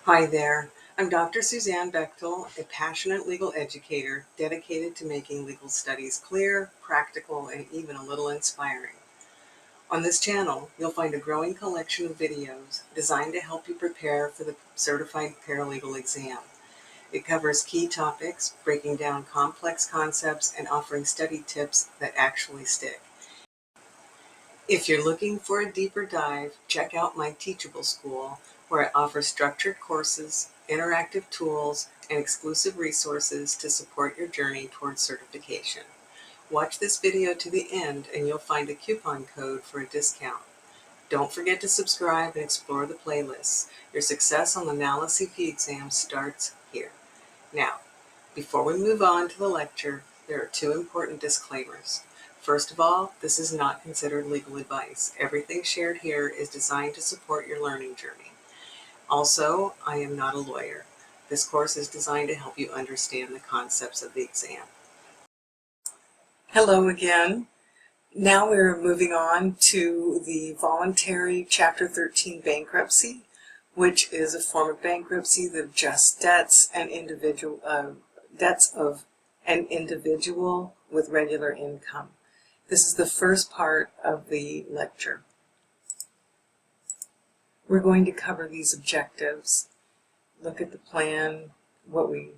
Hi there, I'm Dr. Suzanne Bechtel, a passionate legal educator dedicated to making legal studies clear, practical, and even a little inspiring. On this channel, you'll find a growing collection of videos designed to help you prepare for the Certified Paralegal exam. It covers key topics, breaking down complex concepts, and offering study tips that actually stick. If you're looking for a deeper dive, check out my Teachable School, where I offer structured courses, interactive tools, and exclusive resources to support your journey towards certification. Watch this video to the end and you'll find a coupon code for a discount. Don't forget to subscribe and explore the playlists. Your success on the NALA CP exam starts here. Now, before we move on to the lecture, there are two important disclaimers. First of all, this is not considered legal advice. Everything shared here is designed to support your learning journey. Also, I am not a lawyer. This course is designed to help you understand the concepts of the exam. Hello again. Now we're moving on to the Voluntary Chapter 13 Bankruptcy, which is a form of bankruptcy that adjusts debts of an individual with regular income. This is the first part of the lecture. We're going to cover these objectives, look at the plan, the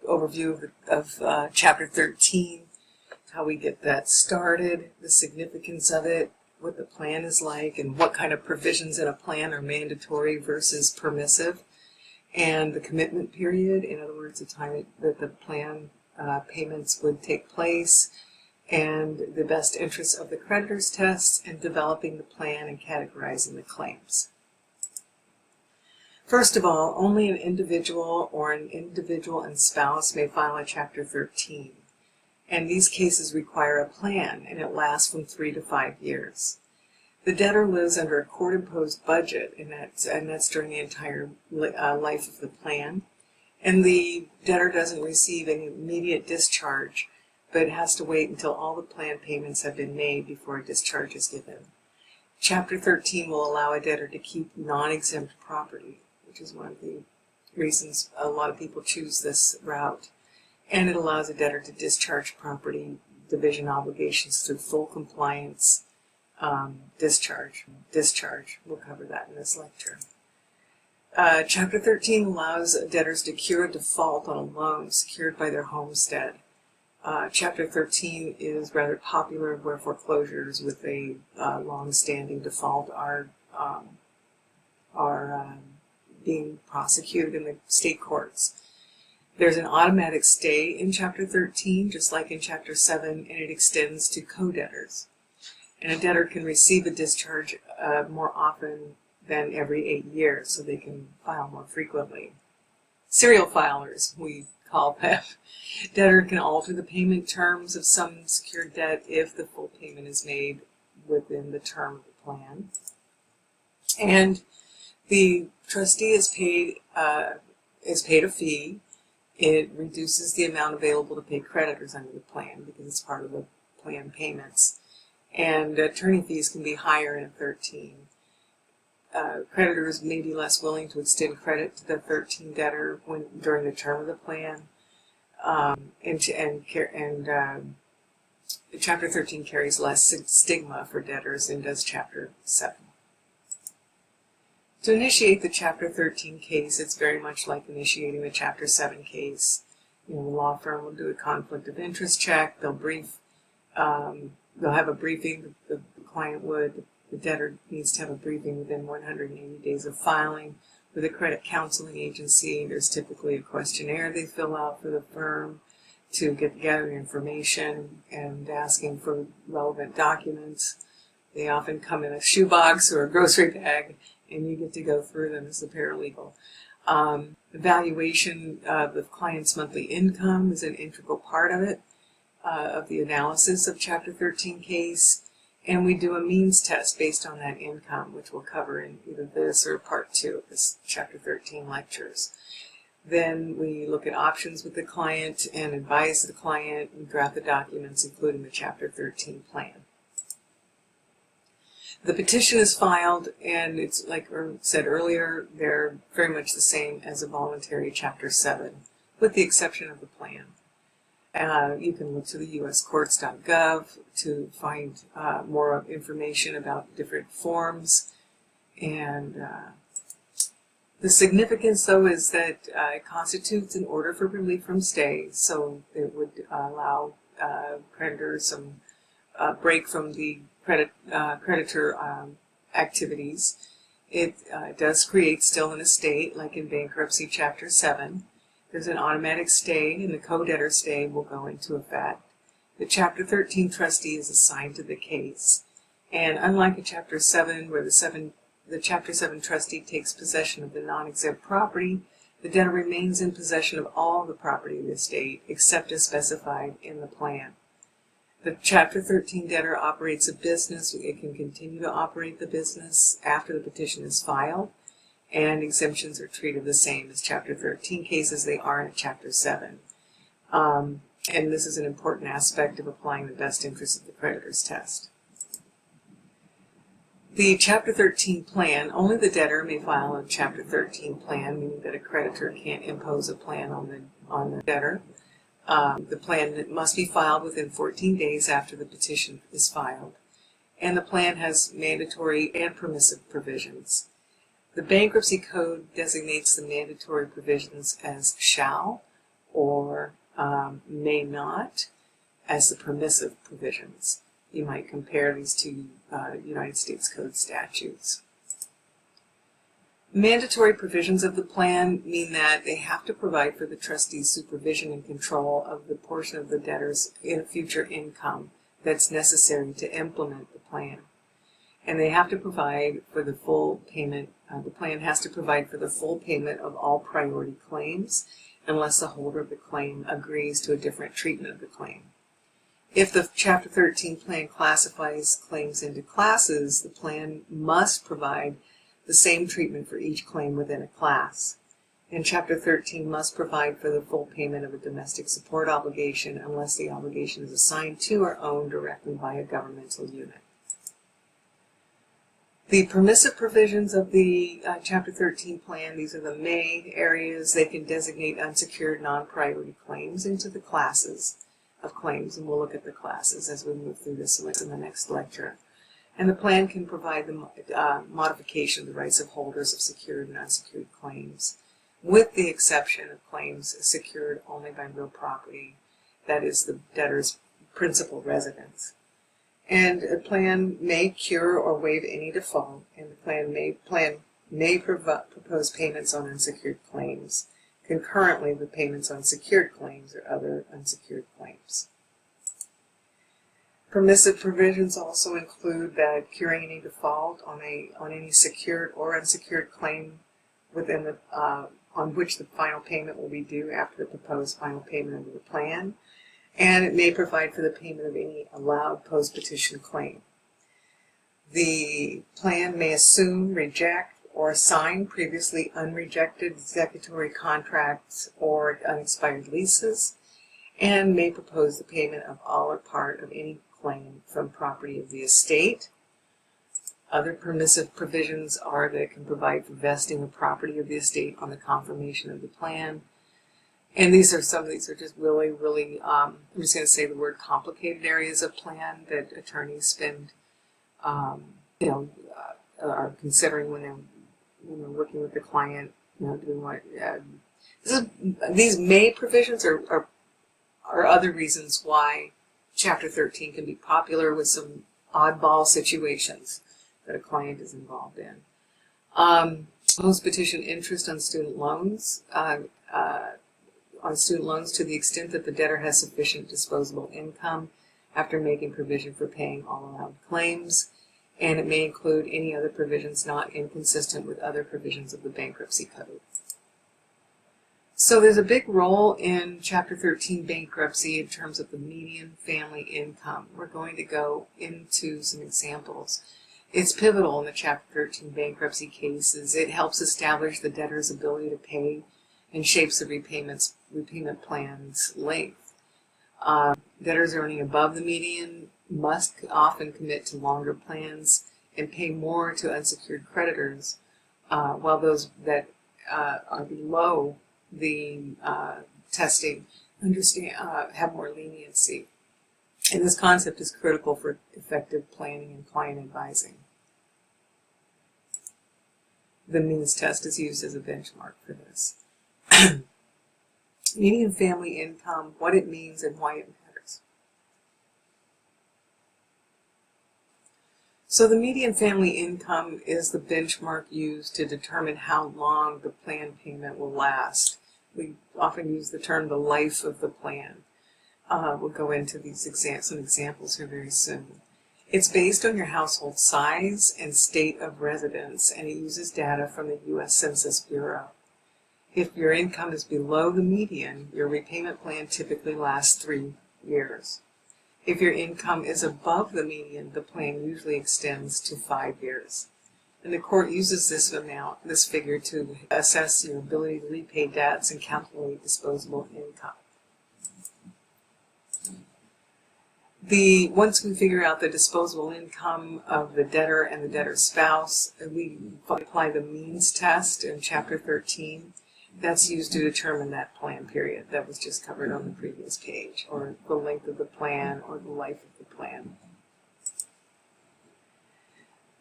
overview of Chapter 13, how we get that started, the significance of it, what the plan is like, and what kind of provisions in a plan are mandatory versus permissive, and the commitment period, in other words, the time that the plan payments would take place, and the Best-Interests-of-the-Creditors Test, and developing the plan and categorizing the claims. First of all, only an individual or an individual and spouse may file a Chapter 13. And these cases require a plan, and it lasts from 3 to 5 years. The debtor lives under a court-imposed budget, and that's during the entire life of the plan. And the debtor doesn't receive an immediate discharge, but has to wait until all the plan payments have been made before a discharge is given. Chapter 13 will allow a debtor to keep non-exempt property, which is one of the reasons a lot of people choose this route. And it allows a debtor to discharge property division obligations through full compliance discharge. We'll cover that in this lecture. Chapter 13 allows debtors to cure a default on a loan secured by their homestead. Chapter 13 is rather popular where foreclosures with a long-standing default are being prosecuted in the state courts. There's an automatic stay in Chapter 13, just like in Chapter 7, and it extends to co-debtors. And a debtor can receive a discharge more often than every 8 years, so they can file more frequently. Serial filers, we call them. Debtor can alter the payment terms of some secured debt if the full payment is made within the term of the plan. And the trustee is paid a fee. It reduces the amount available to pay creditors under the plan because it's part of the plan payments. And attorney fees can be higher in a 13. Creditors may be less willing to extend credit to the 13 debtor during the term of the plan. Chapter 13 carries less stigma for debtors than does Chapter 7. To initiate the Chapter 13 case, it's very much like initiating the Chapter 7 case. The law firm will do a conflict of interest check. They'll have a briefing. The client would. The debtor needs to have a briefing within 180 days of filing. With a credit counseling agency, there's typically a questionnaire they fill out for the firm to gather information and asking for relevant documents. They often come in a shoebox or a grocery bag, and you get to go through them as a paralegal. Evaluation of the client's monthly income is an integral part of it, of the analysis of Chapter 13 case. And we do a means test based on that income, which we'll cover in either this or Part 2 of this Chapter 13 lectures. Then we look at options with the client and advise the client and draft the documents, including the Chapter 13 plan. The petition is filed, and it's like I said earlier, they're very much the same as a voluntary Chapter 7, with the exception of the plan. You can look to the uscourts.gov to find more information about different forms. And the significance, though, is that it constitutes an order for relief from stay, so it would allow creditors some break from the creditor activities. It does create still an estate, like in Bankruptcy Chapter 7. There's an automatic stay, and the co-debtor stay will go into effect. The Chapter 13 trustee is assigned to the case. And unlike a Chapter 7, where the Chapter 7 trustee takes possession of the non-exempt property, the debtor remains in possession of all the property of the estate, except as specified in the plan. The Chapter 13 debtor operates a business. It can continue to operate the business after the petition is filed, and exemptions are treated the same as Chapter 13 cases they are in Chapter 7. And this is an important aspect of applying the Best-Interests-of-the-Creditors Test. The Chapter 13 plan, only the debtor may file a Chapter 13 plan, meaning that a creditor can't impose a plan on the debtor. The plan must be filed within 14 days after the petition is filed. And the plan has mandatory and permissive provisions. The Bankruptcy Code designates the mandatory provisions as shall or may not as the permissive provisions. You might compare these two United States Code statutes. Mandatory provisions of the plan mean that they have to provide for the trustee's supervision and control of the portion of the debtor's future income that's necessary to implement the plan. And they have to provide for the full payment, the plan has to provide for the full payment of all priority claims unless the holder of the claim agrees to a different treatment of the claim. If the Chapter 13 plan classifies claims into classes, the plan must provide the same treatment for each claim within a class. And Chapter 13 must provide for the full payment of a domestic support obligation unless the obligation is assigned to or owned directly by a governmental unit. The permissive provisions of the Chapter 13 plan, these are the may areas. They can designate unsecured non-priority claims into the classes of claims, and we'll look at the classes as we move through this in the next lecture. And the plan can provide the modification of the rights of holders of secured and unsecured claims, with the exception of claims secured only by real property, that is the debtor's principal residence. And a plan may cure or waive any default, and the plan may propose payments on unsecured claims, concurrently with payments on secured claims or other unsecured claims. Permissive provisions also include that curing any default on any secured or unsecured claim within the on which the final payment will be due after the proposed final payment under the plan, and it may provide for the payment of any allowed post-petition claim. The plan may assume, reject, or assign previously unrejected executory contracts or unexpired leases, and may propose the payment of all or part of any claim from property of the estate. Other permissive provisions are that it can provide for vesting of property of the estate on the confirmation of the plan. And some of these are just really, I'm just going to say the word complicated areas of plan that attorneys spend, are considering when they're working with the client, doing what. These may provisions are other reasons why Chapter 13 can be popular with some oddball situations that a client is involved in. Post-petition interest on student loans. To the extent that the debtor has sufficient disposable income after making provision for paying all allowed claims, and it may include any other provisions not inconsistent with other provisions of the Bankruptcy Code. So there's a big role in Chapter 13 bankruptcy in terms of the median family income. We're going to go into some examples. It's pivotal in the Chapter 13 bankruptcy cases. It helps establish the debtor's ability to pay and shapes the repayment plan's length. Debtors earning above the median must often commit to longer plans, and pay more to unsecured creditors, while those that are below the testing have more leniency. And this concept is critical for effective planning and client advising. The means test is used as a benchmark for this. Median family income, what it means and why it matters. So the median family income is the benchmark used to determine how long the plan payment will last. We often use the term the life of the plan. We'll go into these some examples here very soon. It's based on your household size and state of residence, and it uses data from the U.S. Census Bureau. If your income is below the median, your repayment plan typically lasts 3 years. If your income is above the median, the plan usually extends to 5 years. And the court uses this figure to assess your ability to repay debts and calculate disposable income. Once we figure out the disposable income of the debtor and the debtor's spouse, we apply the means test in Chapter 13. That's used to determine that plan period that was just covered on the previous page, or the length of the plan, or the life of the plan.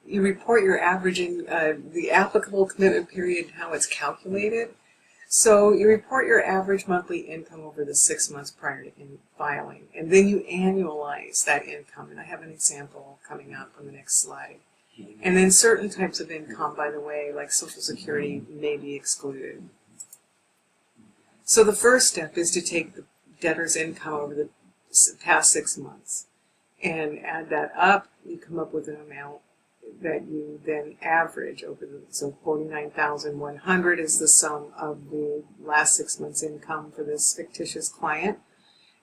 You report your averaging, the applicable commitment period, how it's calculated. So you report your average monthly income over the 6 months prior to filing, and then you annualize that income. And I have an example coming up on the next slide. And then certain types of income, by the way, like Social Security, may be excluded. So the first step is to take the debtor's income over the past 6 months and add that up. You come up with an amount that you then average over so $49,100 is the sum of the last 6 months income for this fictitious client,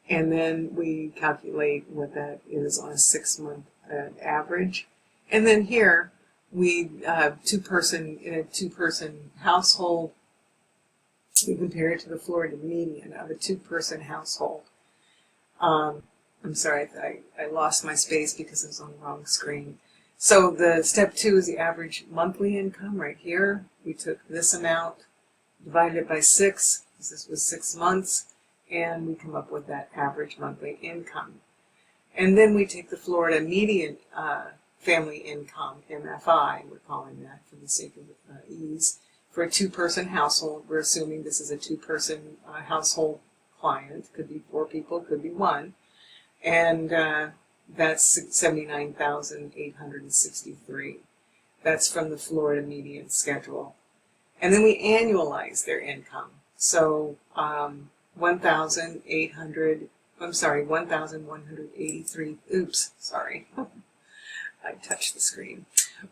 and then we calculate what that is on a 6-month average. And then here we in a two-person household, we compare it to the Florida median of a 2-person household. I'm sorry, I lost my space because it was on the wrong screen. So the step 2 is the average monthly income right here. We took this amount, divided it by 6, this was 6 months, and we come up with that average monthly income. And then we take the Florida median family income, MFI, we're calling that for the sake of ease. For a 2-person household, we're assuming this is a 2-person household client. Could be 4 people, could be 1. And that's $79,863. That's from the Florida median schedule. And then we annualize their income. So $1,183, oops, sorry. I touched the screen.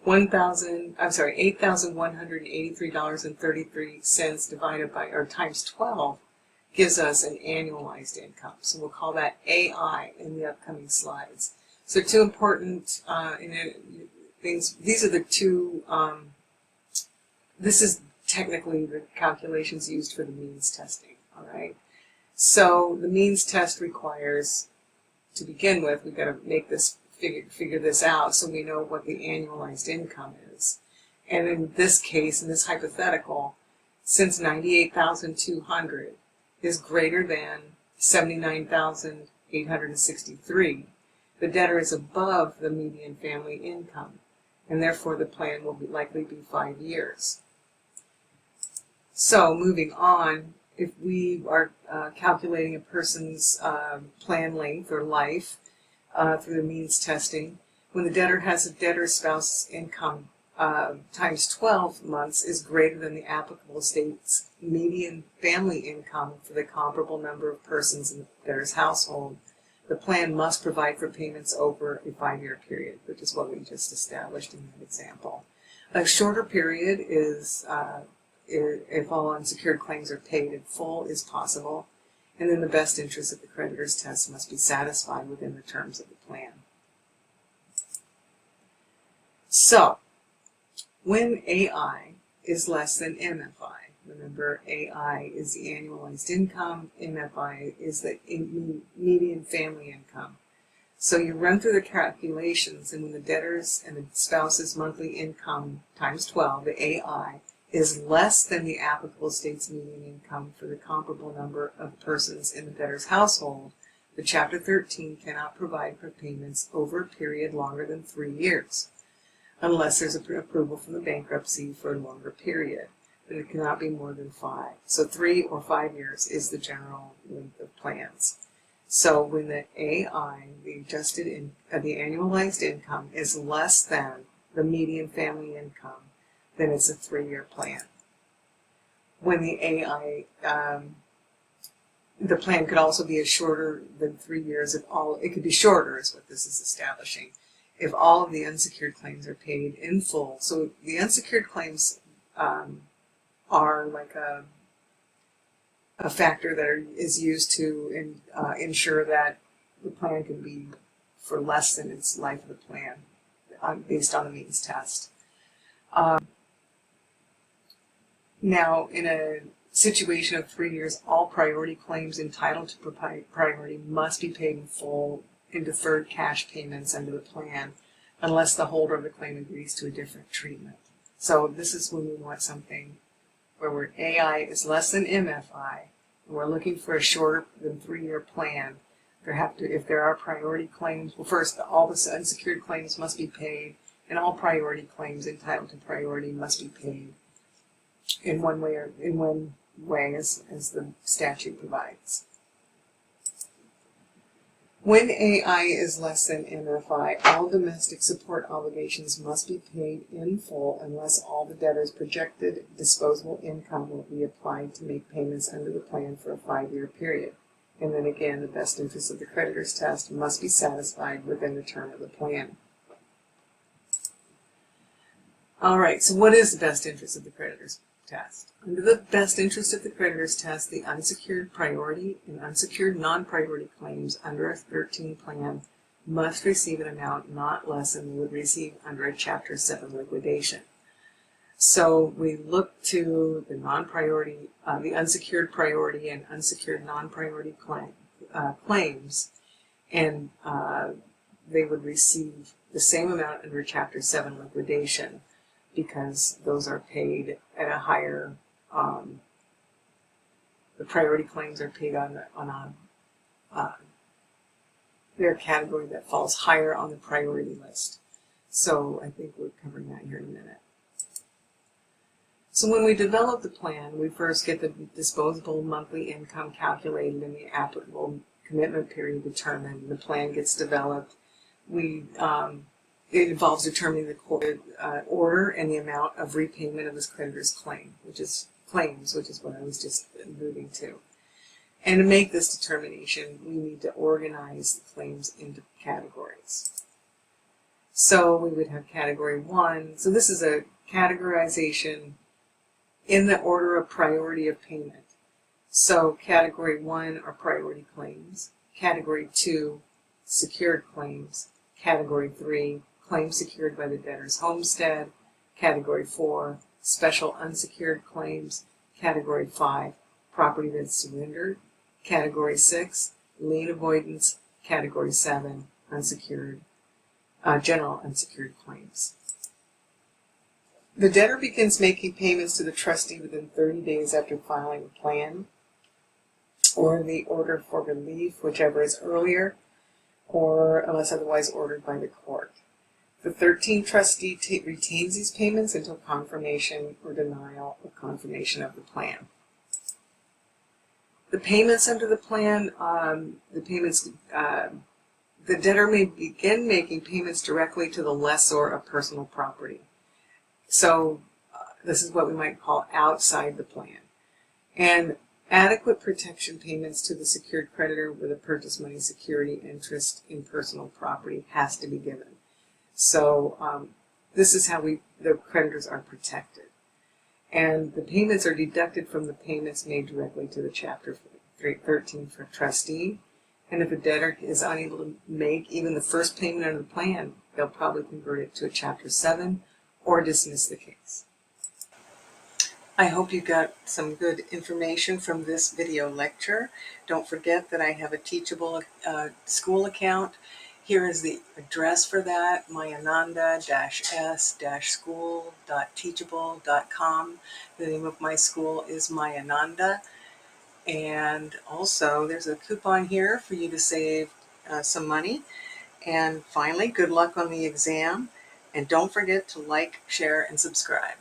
$8,183.33 divided by, or times 12, gives us an annualized income. So we'll call that AI in the upcoming slides. So 2 important things. These are the 2, this is technically the calculations used for the means testing, all right? So the means test requires, to begin with, we've got to make this figure this out so we know what the annualized income is. And in this case, in this hypothetical, since $98,200 is greater than $79,863, the debtor is above the median family income, and therefore the plan will likely be 5 years. So moving on, if we are calculating a person's plan length or life through the means testing, when the debtor has a debtor's spouse income times 12 months is greater than the applicable state's median family income for the comparable number of persons in the debtor's household, the plan must provide for payments over a 5-year period, which is what we just established in that example. A shorter period is if all unsecured claims are paid in full is possible, and then the best interest of the creditor's test must be satisfied within the terms of the plan. So, when AI is less than MFI, remember AI is the annualized income, MFI is the median family income. So you run through the calculations, and when the debtor's and the spouse's monthly income times 12, the AI, is less than the applicable state's median income for the comparable number of persons in the debtor's household, the Chapter 13 cannot provide for payments over a period longer than 3 years, unless there's approval from the bankruptcy for a longer period, but it cannot be more than 5. So 3 or 5 years is the general length of plans. So when the AI, the the annualized income, is less than the median family income, then it's a 3-year plan. When the AI, the plan could also be shorter than 3 years if it could be shorter is what this is establishing, if all of the unsecured claims are paid in full. So the unsecured claims are like a factor that is used to ensure that the plan can be for less than its life of the plan based on the means test. Now, in a situation of 3 years, all priority claims entitled to priority must be paid in full in deferred cash payments under the plan, unless the holder of the claim agrees to a different treatment. So this is when we want something where AI is less than MFI, and we're looking for a shorter than 3-year plan. If there are priority claims, well, first, all the unsecured claims must be paid, and all priority claims entitled to priority must be paid in one way as the statute provides. When AI is less than MFI, all domestic support obligations must be paid in full unless all the debtor's projected disposable income will be applied to make payments under the plan for a 5-year period. And then again, the best interests of the creditors test must be satisfied within the term of the plan. All right, so what is the best interest of the creditors test? Under the best interest of the creditors test, the unsecured priority and unsecured non-priority claims under a 13 plan must receive an amount not less than they would receive under a Chapter 7 liquidation. So we look to the non-priority, the unsecured priority and unsecured non-priority claims, and they would receive the same amount under Chapter 7 liquidation, because those are paid at a higher, the priority claims are paid on their category that falls higher on the priority list. So I think we're covering that here in a minute. So when we develop the plan, we first get the disposable monthly income calculated and the applicable commitment period determined. The plan gets developed. It involves determining the order and the amount of repayment of this creditor's claims, which is what I was just alluding to. And to make this determination, we need to organize the claims into categories. So we would have Category 1. So this is a categorization in the order of priority of payment. So Category 1 are priority claims. Category 2, secured claims. Category 3, claims secured by the debtor's homestead. Category 4, special unsecured claims. Category 5, property that's surrendered. Category 6, lien avoidance. Category 7, unsecured, general unsecured claims. The debtor begins making payments to the trustee within 30 days after filing a plan, or the order for relief, whichever is earlier, or unless otherwise ordered by the court. The 13th trustee retains these payments until confirmation or denial of confirmation of the plan. The payments under the plan, the debtor may begin making payments directly to the lessor of personal property. So this is what we might call outside the plan. And adequate protection payments to the secured creditor with a purchase money security interest in personal property has to be given. So this is how the creditors are protected. And the payments are deducted from the payments made directly to the Chapter 13 for trustee. And if a debtor is unable to make even the first payment under the plan, they'll probably convert it to a Chapter 7 or dismiss the case. I hope you got some good information from this video lecture. Don't forget that I have a Teachable school account, Here is the address for that, mayananda-s-school.teachable.com. The name of my school is Mayananda. And also, there's a coupon here for you to save some money. And finally, good luck on the exam. And don't forget to like, share, and subscribe.